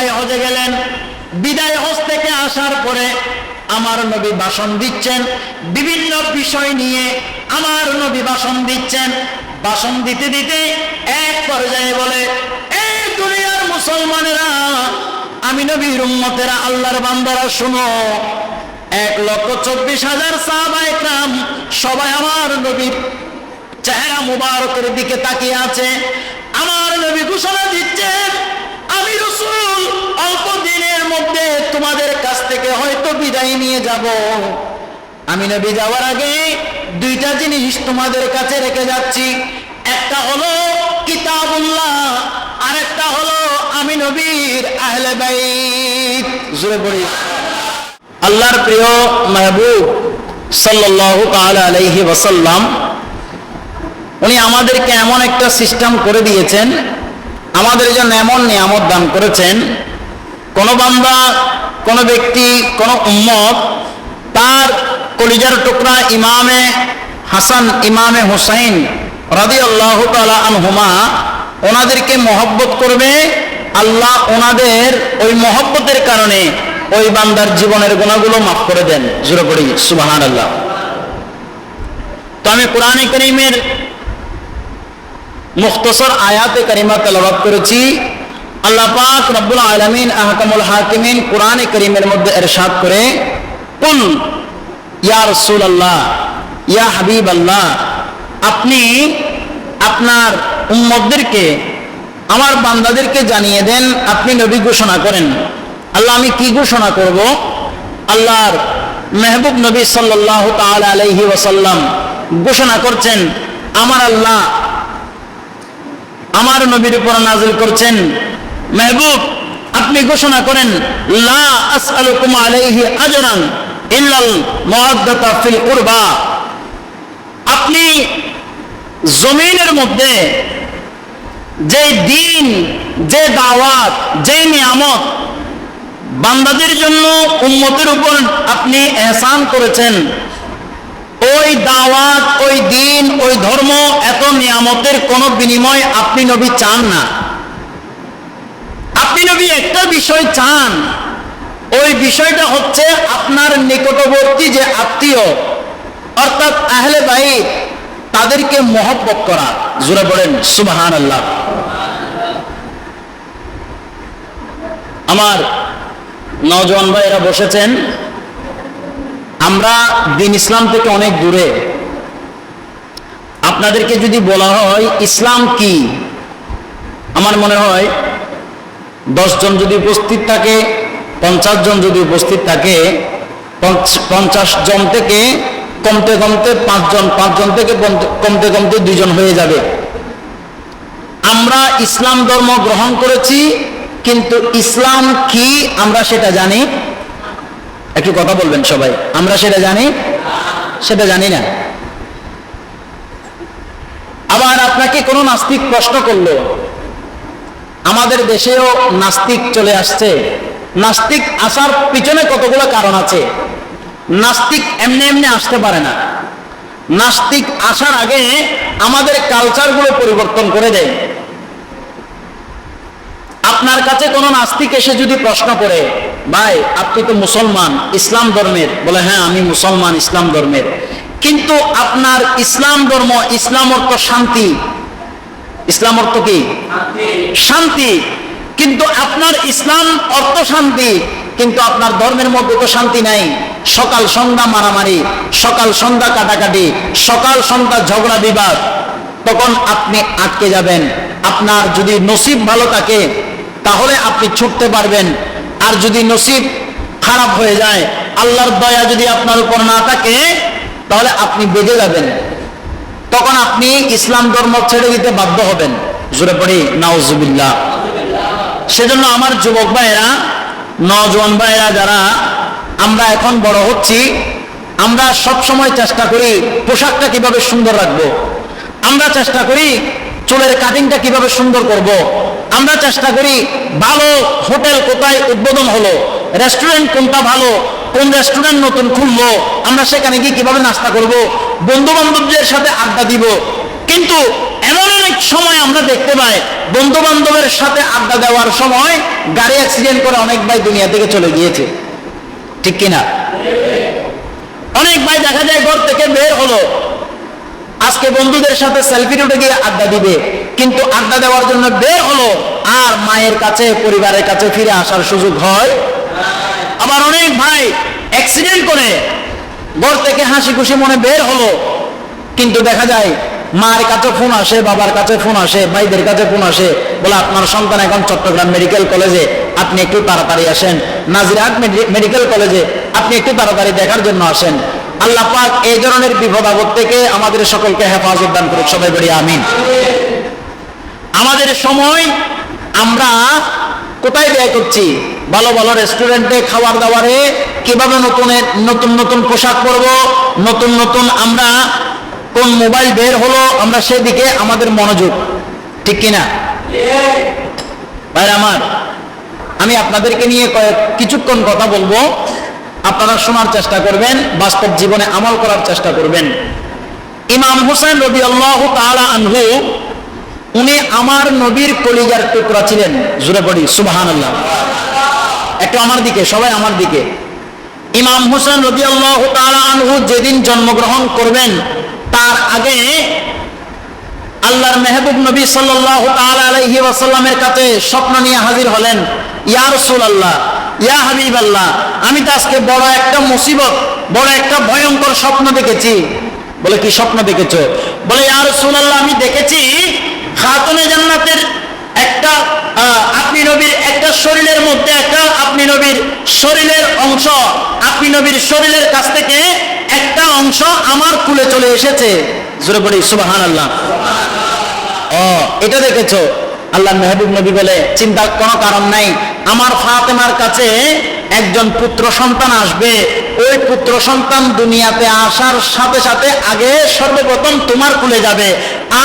বিদায় হজে গেলেন। বিদায় হজ থেকে আসার পরে আমার নবী ভাষণ দিচ্ছেন, বিভিন্ন বিষয় নিয়ে আমার নবী ভাষণ দিচ্ছেন। ভাষণ দিতে দিতে এক পর্যায়ে বলে, এই দুনিয়ার মুসলমানেরা, আমি নবীর উম্মতেরা, আল্লাহর বান্দারা, শুনো, 1,24,000 সাহাবায়ে কেরাম সবাই আমার নবীর চেহারা মুবারকের দিকে তাকিয়ে আছে। আমার নবী ঘোষণা দিচ্ছেন, আমি রাসূল অল্প দিনের মধ্যে তোমাদের কাছ থেকে হয়তো বিদায় নিয়ে যাব। আমি নবী যাওয়ার আগে দুইটা জিনিস তোমাদের কাছে রেখে যাচ্ছি। একটা হলো কিতাবুল্লাহ, আর একটা হলো আমি নবীর আহলে বাইত। জোরে বলি। আল্লাহর প্রিয় মাহবুব সাল্লাল্লাহু তাআলা আলাইহি ওয়াসাল্লাম, উনি আমাদেরকে এমন একটা সিস্টেম করে দিয়েছেন, আমাদের জন্য এমন নিয়ামত দান করেছেন, কোন বান্দা, কোন ব্যক্তি, কোন উম্মত তার কলিজার টুকরা ইমামে হাসান, ইমামে হুসাইন রাদিয়াল্লাহু তাআলা আনহুমা, ওনাদেরকে মহব্বত করবে, আল্লাহ ওনাদের ওই মহব্বতের কারণে ওই বান্দার জীবনের গুনাহগুলো মাফ করে দেন। জোরে পড়ি সুবহানাল্লাহ। তো আমি কোরআনে কারীমের মুখতসর আয়াতে কারিমা তেলাওয়াত করেছি। আল্লাহ পাক রব্বুল আলামিন আহকামুল হাকিমিন কোরআনে কারীমের মধ্যে ইরশাদ করে, কুল ইয়া রাসূলুল্লাহ, ইয়া হাবিবাল্লাহ, আপনি আপনার উম্মতদেরকে, আমার বান্দাদেরকে জানিয়ে দেন, আপনি নবী ঘোষণা করেন। আল্লাহ, আমি কি ঘোষণা করব? আল্লাহর মেহবুব নবী সাল্লাল্লাহু তাআলা আলাইহি ওয়াসাল্লাম ঘোষণা করছেন, আমার আল্লাহ আমার নবীর উপর নাযিল করছেন, মেহবুব আপনি ঘোষণা করেন, লা আসআলুকুম আলাইহি আজরান ইল্লাল মাওয়াদ্দাতা ফিল কুরবা। আপনি জমিনের মধ্যে যে দিন, যে দাওয়াত, যে নিয়ামত বান্দাদের জন্য, উম্মতের উপর আপনি ইহসান করেছেন, ওই দাওয়াত, ওই দিন, ওই ধর্ম, এত নিয়ামতের কোনো বিনিময় আপনি নবী চান না। আপনি নবী একটা বিষয় চান, ওই বিষয়টা হচ্ছে আপনার নিকটবর্তী যে আত্মীয়, অর্থাৎ আহলে বাইত, তাদেরকে মহব্বত করা। জোরে বলেন সুবহানাল্লাহ। আমার নওজোয়ান ভাইরা বসেছেন, আমরা দিন ইসলাম থেকে অনেক দূরে। আপনাদেরকে যদি বলা হয় ইসলাম কি, আমার মনে হয় 10 জন যদি উপস্থিত থাকে, 50 জন যদি উপস্থিত থাকে, 50 জন থেকে কমতে কমতে 5 জন, 5 জন থেকে কমতে কমতে 2 জন হয়ে যাবে। আমরা ইসলাম ধর্ম গ্রহণ করেছি, কিন্তু ইসলাম কি আমরা সেটা জানি? একটু কথা বলবেন সবাই। আমরা সেটা জানি? সেটা জানি না। আবার আপনাকে কোনো নাস্তিক প্রশ্ন করলো, আমাদের দেশেও নাস্তিক চলে আসছে। নাস্তিক আসার পিছনে কতগুলো কারণ আছে। নাস্তিক এমনি এমনি আসতে পারে না। নাস্তিক আসার আগে আমাদের কালচারগুলো পরিবর্তন করে দেয়। আপনার কাছে কোন নাস্তিক এসে যদি প্রশ্ন করে, ভাই আপনি তো মুসলমান, ইসলাম ধর্মের, বলে হ্যাঁ আমি মুসলমান, ইসলাম ধর্মের, কিন্তু আপনার ইসলাম ধর্ম, ইসলাম অর্থ শান্তি, ইসলাম অর্থ কি? শান্তি। কিন্তু আপনার ইসলাম অর্থ শান্তি, কিন্তু আপনার ধর্মের মধ্যে তো শান্তি নাই। সকাল সন্ধ্যা মারামারি, সকাল সন্ধ্যা কাটাকাটি, সকাল সন্ধ্যা ঝগড়া বিবাদ, তখন আপনি আটকে যাবেন। আপনার যদি নসিব ভালো থাকে তাহলে আপনি ছুটতে পারবেন, আর যদি নসিব খারাপ হয়ে যায়, আল্লাহর দয়া যদি আপনার উপর না থাকে, তাহলে আপনি বেঁধে যাবেন। তখন আপনি ইসলাম ধর্ম ছেড়ে দিতে বাধ্য হবেন। জোরে পড়ি নাউজুবিল্লাহ। সেজন্য আমার যুবক ভাইয়েরা, নওজোয়ান ভাইয়েরা, যারা আমরা এখন বড় হচ্ছি, আমরা সব সময় চেষ্টা করি পোশাকটা কিভাবে সুন্দর রাখবো, আমরা চেষ্টা করি চুলের কাটিংটা কিভাবে সুন্দর করব, আমরা চেষ্টা করি ভালো হোটেল কোথায় উদ্বোধন হলো, রেস্টুরেন্ট কোনটা ভালো, কোন রেস্টুরেন্ট নতুন খুললো, আমরা সেখানে গিয়ে কিভাবে নাস্তা করব, বন্ধু বান্ধবদের সাথে আড্ডা দিব। কিন্তু এমন অনেক অনেক সময় আমরা দেখতে পাই বন্ধু বান্ধবের সাথে আড্ডা দেওয়ার সময় গাড়ি অ্যাক্সিডেন্ট করে অনেক ভাই দুনিয়া থেকে চলে গিয়েছে, ঠিক কিনা? অনেক ভাই দেখা যায় ঘর থেকে বের হলো, আজকে বন্ধুদের সাথে সেলফি উঠে গিয়ে আড্ডা দিবে, কিন্তু আড্ডা দেওয়ার জন্য বের হলো আর মায়ের কাছে পরিবারের কাছে ফিরে আসার সুযোগ হয়। আবার অনেক ভাই অ্যাক্সিডেন্ট করে ঘর থেকে হাসি খুশি মনে বের হলো, কিন্তু দেখা যায় মার কাছে ফোন আসে, বাবার কাছে ফোন আসে, ভাইদের কাছে ফোন আসে, বলে আপনার সন্তান এখন চট্টগ্রাম মেডিকেল কলেজে, আপনি একটু তাড়াতাড়ি আসেন, নাজিরহাট মেডিকেল কলেজে আপনি একটু তাড়াতাড়ি দেখার জন্য আসেন। আল্লাহ পাক এই ধরনের বিপদ আপদ থেকে আমাদের সকলকে হেফাজত দান করুক, সবাই বলি আমিন। আমাদের সময় আমরা কোথায় ব্যয় করছি? ভালো ভালো রেস্টুরেন্টে খাবার দাবারে, কিভাবে নতুন নতুন পোশাক পরবো, নতুন নতুন আমরা কোন মোবাইল বের হলো, আমরা সেদিকে আমাদের মনোযোগ, ঠিক কিনা ভাইরা আমার? আমি আপনাদেরকে নিয়ে কিছুক্ষণ কথা বলবো, আপনারা শোনার চেষ্টা করবেন, বাস্তব জীবনে আমল করার চেষ্টা করবেন। ইমাম হুসাইন রাদিয়াল্লাহু তাআলা আনহু, উনি আমার নবীর কলিজার টুকরা ছিলেন। জোরে পড়ি সুবহানাল্লাহ। একটু আমার দিকে, সবাই আমার দিকে। ইমাম হুসাইন রাদিয়াল্লাহু তাআলা আনহু যেদিন জন্মগ্রহণ করবেন তার আগে আল্লাহর মেহবুব নবী সাল্লাল্লাহু তাআলা আলাইহি ওয়াসাল্লামের কাছে স্বপ্ন নিয়ে হাজির হলেন, ইয়া রাসূলুল্লাহ, ইয়া হাবিবাল্লাহ, আমি তো আজকে বড় একটা মুসিবত, বড় একটা ভয়ঙ্কর স্বপ্ন দেখেছি। বলে কি স্বপ্ন দেখেছো? বলে ইয়া রাসূলুল্লাহ, আমি দেখেছি খাতুনে জান্নাতের একটা আপনি নবীর একটা শরীরের মধ্যে একটা আপনি নবীর শরীরের অংশ, আপনি নবীর শরীরের কাছ থেকে একটা অংশ আমার কুলে চলে এসেছে। জোরে বলি সুবহানাল্লাহ। ও, এটা দেখেছো? আল্লাহ মেহবুব নবী বলে, চিন্তার কোনো কারণ নাই, আমার ফাতেমার কাছে একজন পুত্র সন্তান আসবে, ওই পুত্র সন্তান দুনিয়াতে আসার সাথে সাথে আগে সর্বপ্রথম তোমার কুলে যাবে,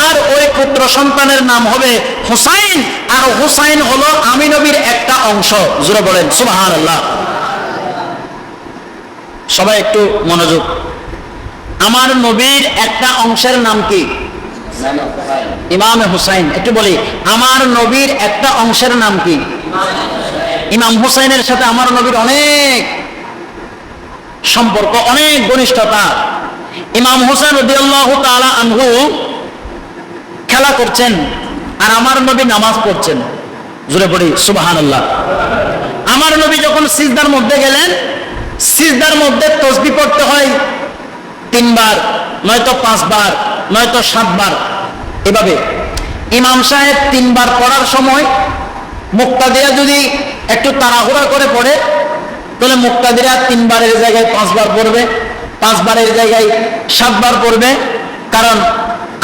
আর ওই পুত্র সন্তানের নাম হবে হুসাইন, আর হুসাইন হলো আমি নবীর একটা অংশ। জোরে বলেন সুবহানাল্লাহ। সবাই একটু মনোযোগ। আমার নবীর একটা অংশের নাম কি? ইমাম হুসাইন। একটু বলি, আমার নবীর একটা অংশের নাম কি? ইমাম হুসাইনের সাথে আমার নবীর অনেক সম্পর্ক, অনেক ঘনিষ্ঠতা। ইমাম হুসাইন রাদিয়াল্লাহু তাআলা আনহু খেলা করছেন আর আমার নবী নামাজ পড়ছেন। জোরে পড়ি সুবহানাল্লাহ। আমার নবী যখন সিজদার মধ্যে গেলেন, সিজদার মধ্যে তাসবিহ পড়তে হয় 3 বার, নয়তো 5 বার, নয়তো 7 বার, এভাবে। ইমাম সাহেব 3 বার পড়ার সময় মুক্তাদিরা যদি একটু তাড়াহুড়া করে পড়ে, তাহলে মুক্তাদিরা 3 বারের জায়গায় 5 বার পড়বে, 5 বারের জায়গায় 7 বার পড়বে। কারণ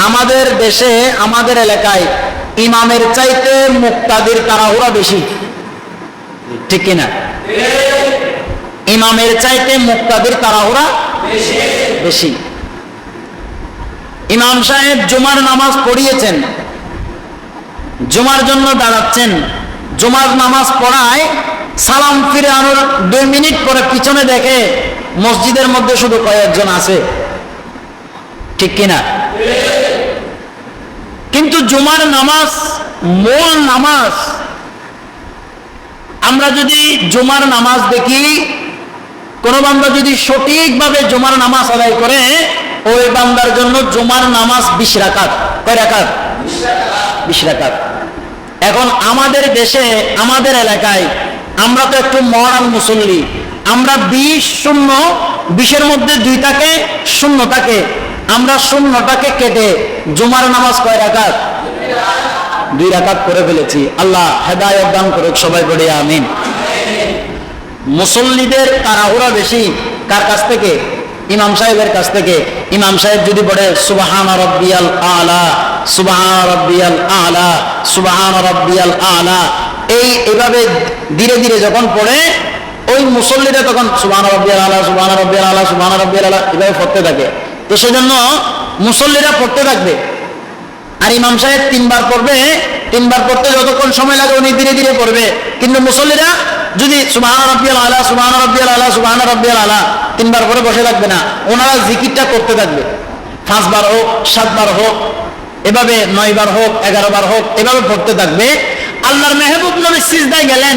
আমাদের দেশে, আমাদের এলাকায় ইমামের চাইতে মুক্তাদির তাড়াহুড়া বেশি, ঠিক কিনা? ইমামের চাইতে মুক্তাদির তাড়াহুড়া বেশি। ইমাম সাহেব জুমার নামাজ পড়িয়েছেন, জুমার জন্য দাঁড়াচ্ছেন, জুমার নামাজ পড়ায় সালাম ফিরে আনোর 2 মিনিট পরে পিছনে দেখে মসজিদের মধ্যে শুধু কয়েকজন আছে, ঠিক কিনা? কিন্তু জুমার নামাজ মূল নামাজ। আমরা যদি জুমার নামাজ দেখি, কোন বান্দা যদি সঠিকভাবে জুমার নামাজ আদায় করে, ওই বান্দার জন্য জুমার নামাজ 20 রাকাত। কয় রাকাত? 20 রাকাত। এখন আমাদের দেশে, আমাদের এলাকায় আমরা তো একটু মডার্ন মুসল্লি, আমরা 20-0-20-এর মধ্যে 2 থাকে, 0 থাকে, আমরা 0টাকে কেটে জুমার নামাজ কয় রাকাত? 2 রাকাত করে ফেলেছি। আল্লাহ হেদায়েত দান করুক, সবাই বলি আমিন। মুসল্লিদের তাড়াহুড়া বেশি কার কাছ থেকে? ইমাম সাহেবের কাছ থেকে। ইমাম সাহেব যদি পড়ে সুবহান রাব্বিয়াল আলা, সুবহান রাব্বিয়াল আলা, সুবহান রাব্বিয়াল আলা, এইভাবে ধীরে ধীরে যখন পড়ে, ওই মুসল্লিরা তখন সুবহান রাব্বিয়াল আলা, সুবহান রাব্বিয়াল আলা, সুবহান রাব্বিয়াল আলা এভাবে পড়তে থাকে। তো সেজন্য মুসল্লিরা পড়তে থাকবে, আর ইমাম সাহেব 3 বার পড়বে। 3 বার পড়তে যতক্ষণ সময় লাগে উনি ধীরে ধীরে পড়বে, কিন্তু মুসল্লিরা যদি সুবহান রাব্বিয়াল আলা, সুবহান রাব্বিয়াল আলা, সুবহান রাব্বিয়াল আলা 3 বার করে বসে থাকবে না, ওনারা জিকিরটা করতে থাকবে। 5 বার হোক, 7 বার হোক, এভাবে 9 বার হোক 11 বার হোক এভাবে পড়তে থাকবে। আল্লাহর মেহবুব নবী সিজদায় গেলেন,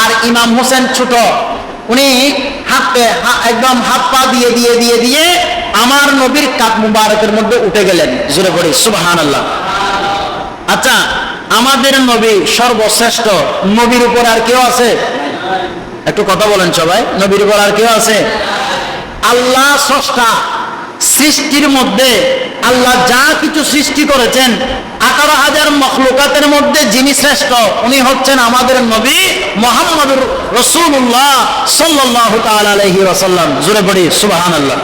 আর ইমাম হোসেন ছোট, উনি একদম হাত পা দিয়ে দিয়ে দিয়ে দিয়ে আমার নবীর কাঁধ মুবারকের মধ্যে উঠে গেলেন। জোরে পড়ি সুবহানাল্লাহ। আচ্ছা, আমাদের নবী সর্বশ্রেষ্ঠ, নবীর উপর আর কেউ আছে? একটু কথা বলেন সবাই, নবীর উপর আর কেউ আছে? আল্লাহ স্রষ্টা, সৃষ্টির মধ্যে আল্লাহ যা কিছু সৃষ্টি করেছেন 18,000 মখলুকাতের মধ্যে যিনি শ্রেষ্ঠ উনি হচ্ছেন আমাদের নবী মুহাম্মদুর রাসূলুল্লাহ সাল্লাল্লাহু তাআলা আলাইহি ওয়াসাল্লাম। জোরে পড়ি সুবহানাল্লাহ।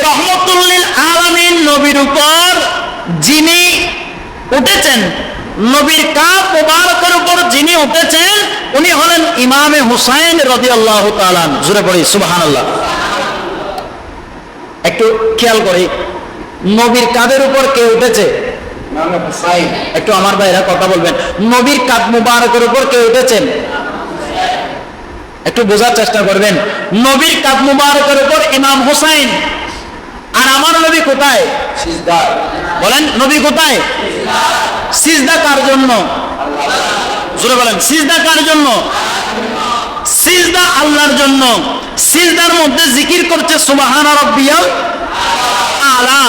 রহমতুল লিল আলামিন নবীর উপর যিনি উঠেছেন, নবীর কাঁধ মুবারকের উপর যিনি উঠেছেন উনি হলেন ইমামে হুসাইন রাদিয়াল্লাহু তাআলা। জোরে পড়ি সুবহানাল্লাহ। একটু খেয়াল করি, নবীর কাঁধের উপর কে উঠেছে? একটু আমার ভাইরা কথা বলবেন, নবীর কাঁধ মুবারকের উপর কে উঠেছেন? একটু বোঝার চেষ্টা করবেন। নবীর কাঁধ মুবারকের উপর ইমাম হুসাইন, আর আমার নবী কোথায়? সিজদা। বলেন, নবী কোথায়? সিজদা কার জন্য? জোরে বলেন, সিজদা কার জন্য? সিজদা আল্লাহর জন্য। সিজদার মধ্যে জিকির করছে সুবহানা রাব্বিয়াল আলা,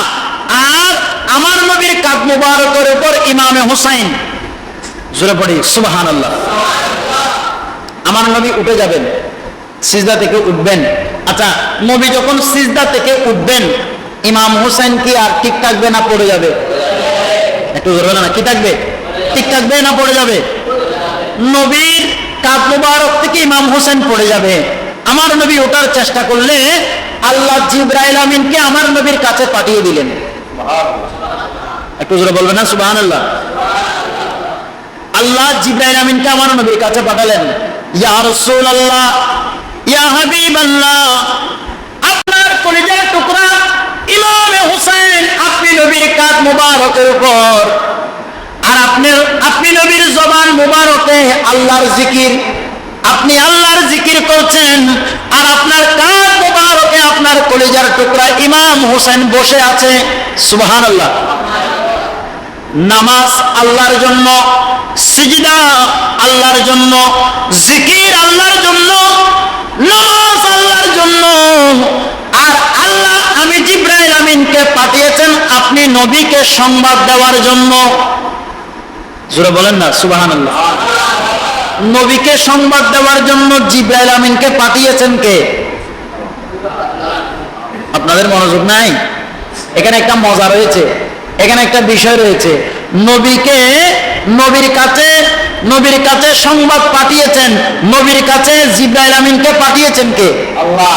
আর আমার নবীর কাঁধ মুবারকের উপর ইমামে হুসাইন। জোরে পড়ি সুবহানাল্লাহ। আমার নবী উঠে যাবেন, সিজদা থেকে উঠবেন। আচ্ছা, নবী যখন সিজদা থেকে উঠবেন ইমাম হুসাইন কি আর ঠিক থাকবে না পড়ে যাবে? একটু জোরে বলেন না, কি থাকবে? ঠিক থাকবে না পড়ে যাবে? নবীর কাঁধ মুবারক থেকে ইমাম হোসেন পড়ে যাবে। আমার নবী ওঠার চেষ্টা করলে আল্লাহ জিবরাইল আমিনকে আমার নবীর কাছে পাঠিয়ে দিলেন। একটু জোরে বলবেন না সুবহানাল্লাহ। আল্লাহ জিবরাইল আমিনকে আমার নবীর কাছে পাঠালেন। ইয়া রাসূলুল্লাহ, ইয়া হাবিবাল্লাহ, আপনার কলিজার টুকরা ইমামে হুসাইন আপনি নবীর কাঁধ মুবারকের উপর, আর আপনি নবীর জবান মুবারকে আল্লাহর জিকির, আপনি আল্লাহর জিকির করছেন, আর আপনার কাঁধ মুবারকে আপনার কলিজার টুকরা ইমাম হোসেন বসে আছে। সুবহানাল্লাহ। নামাজ আল্লাহর জন্য, সিজদা আল্লাহর জন্য, জিকির আল্লাহর জন্য, নামাজ আল্লাহর জন্য, আর আল্লাহ আমি জিবরাইল আমিনকে পাঠিয়েছেন আপনি নবীকে সংবাদ দেওয়ার জন্য। জোরে বলেন না সুবহানাল্লাহ। নবীকে সংবাদ দেওয়ার জন্য জিবরাইল আমিনকে পাঠিয়েছেন কে? আপনাদের মনোযোগ নাই? এখানে একটা মজা রয়েছে, এখানে একটা বিষয় রয়েছে। নবীর কাছে সংবাদ পাঠিয়েছেন, নবীর কাছে জিবরাইল আমিনকে পাঠিয়েছেন কে? আল্লাহ।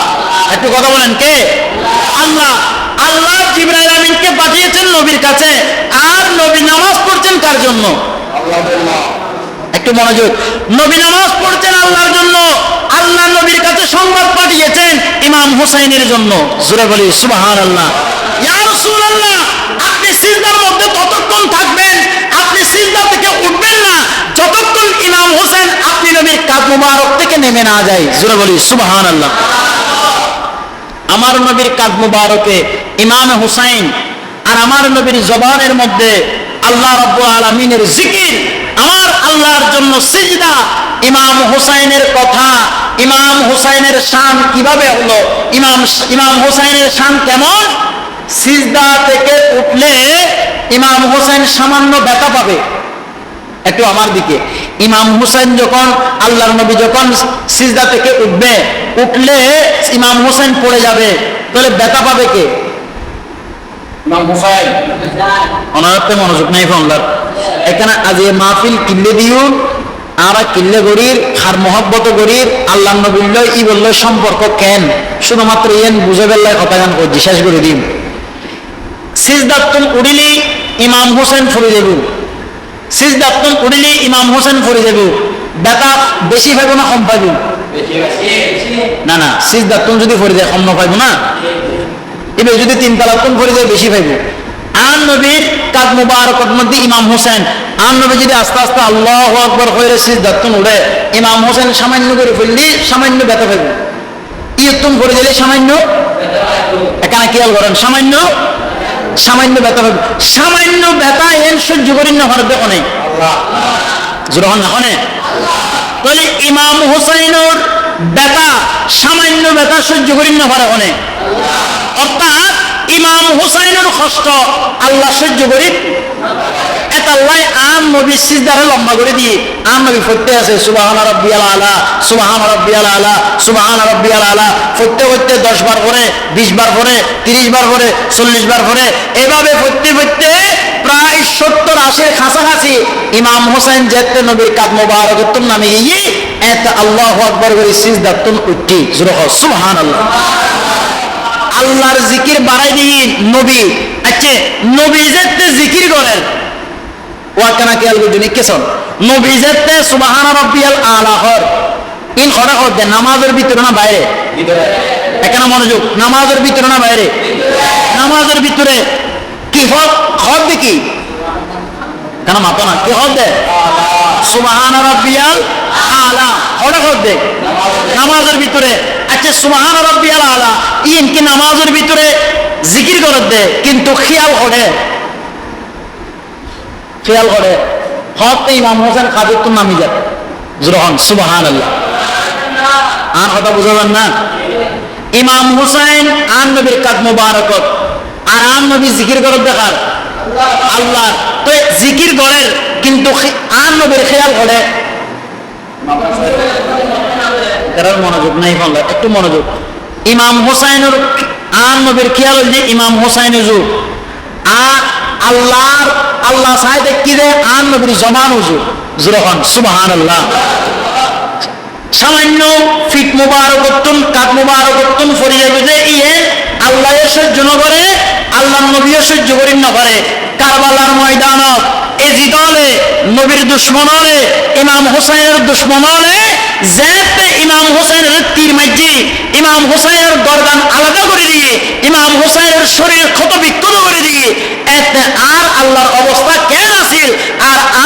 একটু কথা বলেন, কে? আল্লাহ। আল্লাহ জিবরাইল আমিনকে পাঠিয়েছেন নবীর কাছে, আর নবী নামাজ পড়ছেন কার জন্য? একটু মনোযোগ। নবী নামাজ পড়ছেন আল্লাহর জন্য, আল্লাহ নবীর কাছে সংবাদ পাঠিয়েছেন ইমাম হুসাইনের জন্য। জোরে বলি সুবহানাল্লাহ। ইয়া রাসূলুল্লাহ, আপনি সিজদার মধ্যে ততক্ষণ থাকবেন, আপনি সিজদা থেকে উঠবেন না যতক্ষণ ইমাম হুসাইন আপনি নবীর কাঁধ মুবারক থেকে নেমে না যায়। জোরে বলি সুবহানাল্লাহ। আমার নবীর কাঁধ মুবারকে ইমাম হুসাইন, আর আমার নবীর জবানের মধ্যে আল্লাহ রাব্বুল আলামিনের জিকির, আমার আল্লাহর জন্য সিজদা, ইমাম হুসাইনের কথা, ইমাম হুসাইনের শান কিভাবে হলো, ইমাম হুসাইনের শান কেমন? সিজদা থেকে উঠলে ইমাম হুসাইন সামান্য ব্যথা পাবে। একটু আমার দিকে, ইমাম হুসাইন যখন আল্লাহর নবী যখন সিজদা থেকে উঠলে ইমাম হুসাইন পড়ে যাবে, তাহলে ব্যথা পাবে কে? ইমাম হুসাইন। অনারতে মনোযোগ নাই ফোনলার। এখানে আজ এই মাহফিল কিল্লে দিও, আর কিল্লে গরির আর মহব্বত গরির আল্লাহ নবীল ই বলল সম্পর্ক কেন, শুধুমাত্র ইয়েন বুঝে বেল্লায় কথা গান করছি, শেষ করে দিন। সিজদাতুন উড়িলি ইমাম হোসেন ফরি দেব, সিজদাতুন উড়িলি ইমাম হোসেন ফরি দেব। ব্যথা বেশি পাইব না কম পাইব? না না, সিজদাতুন যদি ফরি দেয় কম পাইব না, এবার যদি 3 তালাতুন ফরি দেয় বেশি পাইব। আর নবীর কাঁধ মুবারকের মধ্যে ইমাম হোসেন, আর নবী যদি আস্তে আস্তে আল্লাহু আকবার কইরে সিজদাতুন উড়ে, ইমাম হোসেন সামান্য করে ফেললি সামান্য ব্যথা পাইব। ইয়তুন ফরি দিলে সামান্য, এখানে খেয়াল করেন, সামান্য সামান্য ব্যথা পাবে, সামান্য ব্যথা এর সহ্য করি না পারবে অনেক যখন না অনেক। তাহলে ইমাম হুসাইনের ব্যথা, সামান্য ব্যথা সহ্য করি না পারে অনেক, অর্থাৎ ইমাম হুসাইনের কষ্ট আল্লাহ সহ্য করি এতাল্লাহ আম নবী সিজদারে লম্বা করে দিয়ে আম নবী পড়তে আছে সুবহান রাব্বিয়াল আলা, সুবহান রাব্বিয়াল আলা, সুবহান রাব্বিয়াল আলা, পড়তে পড়তে 10 বার পরে, 20 বার পরে, 30 বার পরে, 40 বার পরে, এভাবে পড়তে পড়তে প্রায় 70-80 কাছাকাছি ইমাম হোসেন যেতে নবীর কাদ মোবারকতুন নামে গিয়ে এত আল্লাহু আকবার করে সিজদাতুন উঠি সুবহানাল্লাহ। আল্লাহর জিকির বাড়াই দিয়ে নবী, আচ্ছা নবী যেতে জিকির করেন ওয়াকানা কি আলগো দিনে কেসন নবী যেতে সুবহান রাব্বিয়াল আলা হর ইন খড়া হর দে নামাজের ভিতরে না বাইরে, এখানে মনোযোগ, নামাজের ভিতরে না বাইরে, নামাজের ভিতরে কি হর দেখি কেন মাতো না কি হর দে সুবহান রাব্বিয়াল আলা খড়া হর দে নামাজের ভিতরে। আচ্ছা সুবহান রাব্বিয়াল আলা ইন কি নামাজের ভিতরে জিকির করে দে কিন্তু খেয়াল করে, খেয়াল করে হতে ইমাম হোসেন কাদের নামি যাবে জোরহন সুবহানাল্লাহ। আর কথা বুঝাবেন না, ইমাম হুসাইন আন নবীর কাদ মুবারকত আর আন নবী জিকির করে দেখার আল্লাহ, তো জিকির করেন কিন্তু আন নবীর খেয়াল করে মনোযোগ নাই বললে একটু মনোযোগ। ইমাম হুসাইনের আন নবীর খেয়াল হল যে ইমাম হুসাইনের যুগ আর আল্লাহর আল্লাহ সাহেব কি রে আন নবীর জমান হুজুর জোরহন সুবহানাল্লাহ। সামান্য ফিট মুবারকতুন কাদ মুবারকতুন ফরি যাবে যে ইয়ে আল্লাহ সহ্য না করে, আল্লাহ নবীও সহ্য করেন না পারে। কারবালার ময়দানত এজিদ হলে নবীর দুশ্মন হলে ইমাম হুসাইনের দুশ্মন হলে যেতে ইমাম হুসাইনের তীর মাইজি ইমাম হুসাইনের গর্দান আলাদা করে দিয়ে ইমাম হুসাইনের শরীর ক্ষত বিক্ষত করে দিয়ে এতে আর আল্লাহর অবস্থা কেন আছিল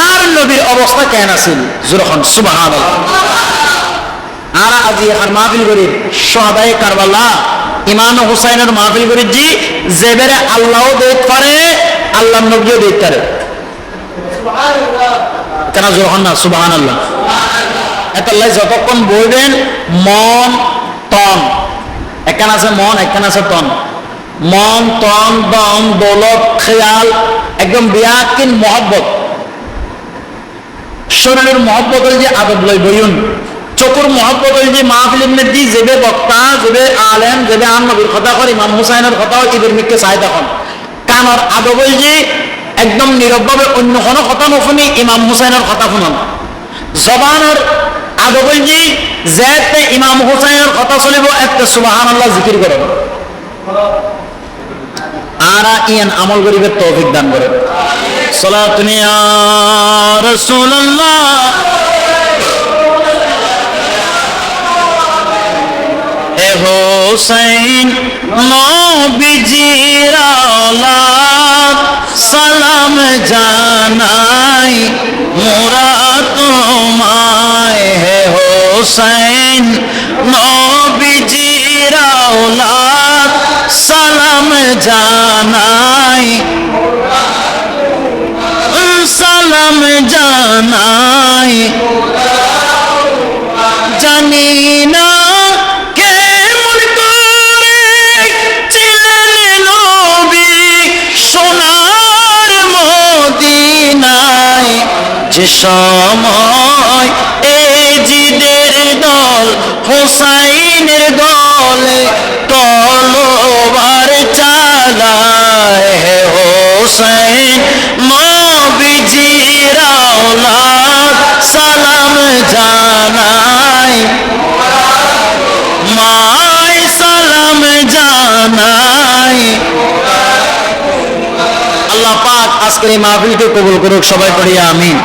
আর নবীর অবস্থা কেন আছিল জোরখন সুবহানাল্লাহ। আর আজি এখন মাহফিল করি শহাদায়ে কারবালা ইমাম হুসাইনের মাহফিল করি জি যেবেরে আল্লাহও দেখতে পারে আল্লাহ নবীও দেখতে পারে কেন জোরখন না সুবহানাল্লাহ। এতাল্লাই যতক্ষণ বলবেন মন তন, এখানে আছে মন এখানে আছে তন, মন তন দম দৌলত খেয়াল একদম বিয়াকিন মহব্বত, শরীরের মহব্বত হল যে আদব লই বইন, চকুর মহব্বত হল যে মাহফিলের মধ্যে যেবে বক্তা যেবে আলেম যেবে আন নবীর কথা কর ইমাম হুসাইনের কথাও ঈদের মিককে চাই তখন কানর আদব হল যে একদম নীরবভাবে অন্য কোনো কথা নশুনি ইমাম হুসাইনের কথা শুনন। জবানের আদব হল যে যেতে ইমাম হুসাইনের কথা চলিব এতে সুবহানাল্লাহ জিকির করেন আর ইয়ান আমল গরিবের তৌফিক দান করেন। সালাতুন ইয়া রাসূলুল্লাহ এ হুসাইন নবীজির আওলাদ সালাম জানাই মোরা তোমায় হে হুসাইন নবীজির আওলাদ সালাম জানাই সালাম জানাই জানি না কেমন করে ছিলেন নবী সোনার মদিনায় যে সময় এজিদের দল হুসাইনের দলে তলোয়ার চালায় হে হুসাইন নবীজির আওলাদ সালাম জানাই মায় সালাম জানাই। আল্লাহ পাক আজকের এই মাহফিলকে কবুল করুক, সবাই পড়িয়া আমিন।